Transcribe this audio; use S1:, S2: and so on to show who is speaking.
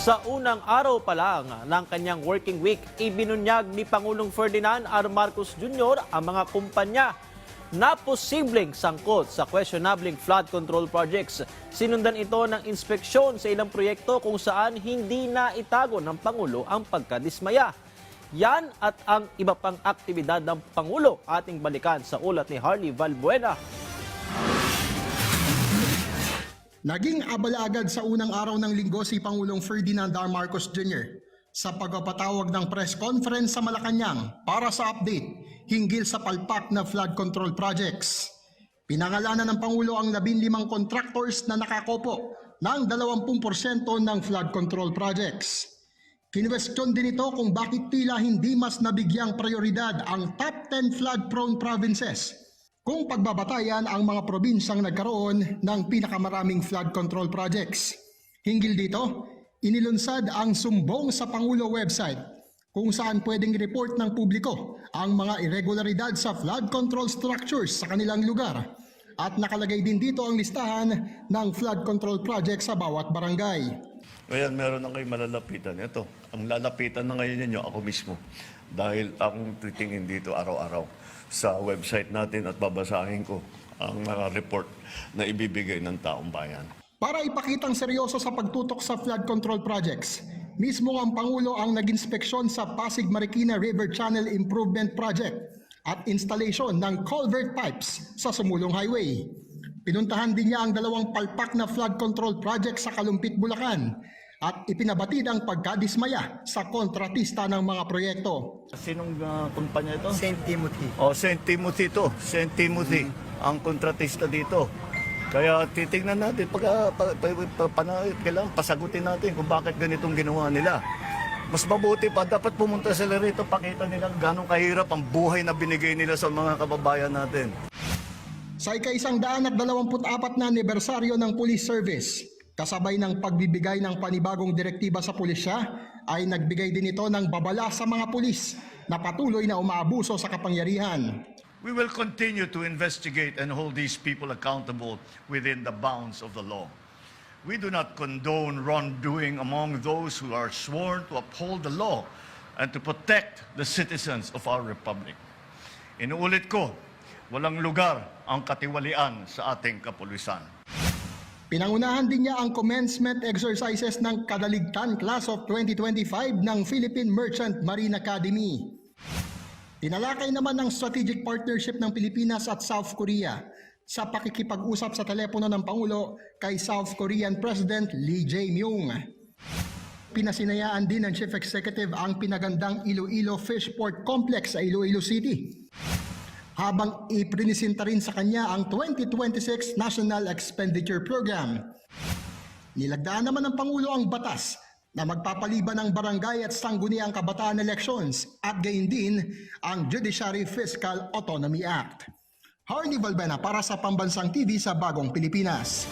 S1: Sa unang araw pa lang ng kanyang working week, ibinunyag ni Pangulong Ferdinand R. Marcos Jr. ang mga kumpanya na posibleng sangkot sa questionabling flood control projects. Sinundan ito ng inspeksyon sa ilang proyekto kung saan hindi na itago ng Pangulo ang pagkadismaya. Yan at ang iba pang aktibidad ng Pangulo ating balikan sa ulat ni Harley Valbuena.
S2: Naging abala agad sa unang araw ng linggo si Pangulong Ferdinand R. Marcos Jr. sa pagpapatawag ng press conference sa Malacanang para sa update hinggil sa palpak na flood control projects. Pinangalanan ng Pangulo ang 15 contractors na nakakopo ng 20% ng flood control projects. Kinwestiyon din ito kung bakit tila hindi mas nabigyang prioridad ang top 10 flood-prone provinces kung pagbabatayan ang mga probinsyang nagkaroon ng pinakamaraming flood control projects. Hinggil dito, inilunsad ang sumbong sa Pangulo website kung saan pwedeng report ng publiko ang mga irregularidad sa flood control structures sa kanilang lugar. At nakalagay din dito ang listahan ng flood control projects sa bawat barangay.
S3: Ngayon, meron na kayo malalapitan. Ito, ang lalapitan na ngayon ninyo, ako mismo. Dahil akong titingin dito araw-araw sa website natin at babasahin ko ang mga report na ibibigay ng taong bayan.
S2: Para ipakitang seryoso sa pagtutok sa flood control projects, mismo ang Pangulo ang nag-inspeksyon sa Pasig Marikina River Channel Improvement Project at installation ng culvert pipes sa Sumulong Highway. Pinuntahan din niya ang 2 palpak na flood control project sa Kalumpit, Bulacan at ipinabatid ang pagkadismaya sa kontratista ng mga proyekto.
S3: Sinong kumpanya ito?
S4: St. Timothy.
S3: St. Timothy to. St. Timothy, ang kontratista dito. Kaya titingnan natin, kailangan pasagutin natin kung bakit ganitong ginawa nila. Mas mabuti pa, dapat pumunta sila rito, pakita nila gano'ng kahirap ang buhay na binigay nila sa mga kababayan natin.
S2: Sa ika-124 na anibersaryo ng Police Service, kasabay ng pagbibigay ng panibagong direktiba sa pulisya, ay nagbigay din ito ng babala sa mga pulis na patuloy na umaabuso sa kapangyarihan.
S3: We will continue to investigate and hold these people accountable within the bounds of the law. We do not condone wrongdoing among those who are sworn to uphold the law and to protect the citizens of our republic. Inuulit ko, walang lugar ang katiwalian sa ating kapulisan.
S2: Pinangunahan din niya ang commencement exercises ng Kadaligtan Class of 2025 ng Philippine Merchant Marine Academy. Tinalakay naman ng strategic partnership ng Pilipinas at South Korea sa pakikipag-usap sa telepono ng Pangulo kay South Korean President Lee Jae-myung. Pinasinayaan din ng Chief Executive ang pinagandang Iloilo Fishport Complex sa Iloilo City, habang iprinisinta rin sa kanya ang 2026 National Expenditure Program. Nilagdaan naman ng Pangulo ang batas na magpapaliban ng barangay at sangguniang kabataan elections at gayon din ang Judiciary Fiscal Autonomy Act. Harley Valbuena para sa Pambansang TV sa Bagong Pilipinas.